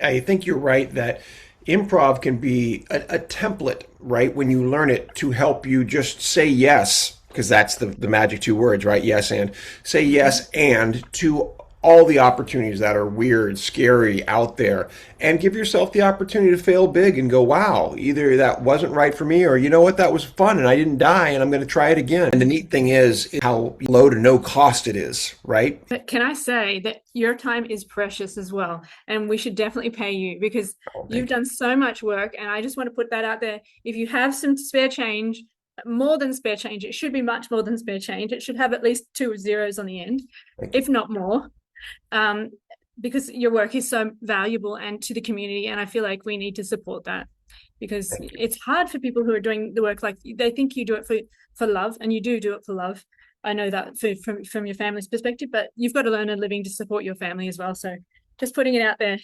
I think you're right that improv can be a template, right? When you learn it to help you just say yes, because that's the magic two words, right? Yes, and say Mhm. yes, and to all the opportunities that are weird, scary out there, and give yourself the opportunity to fail big and go, wow, either that wasn't right for me, or you know what, that was fun and I didn't die and I'm going to try it again. And the neat thing is how low to no cost it is, right? But can I say that your time is precious as well, and we should definitely pay you because Oh, you've thank you. done so much work, and I just want to put that out there. If you have some spare change, more than spare change, it should be much more than spare change. It should have at least two zeros on the end, Thank you. if not more. Um, because your work is so valuable and to the community, and I feel like we need to support that because Thank you. it's hard for people who are doing the work, like they think you do it for love, and you do it for love. I know that from your family's perspective, but you've got to learn a living to support your family as well. So just putting it out there.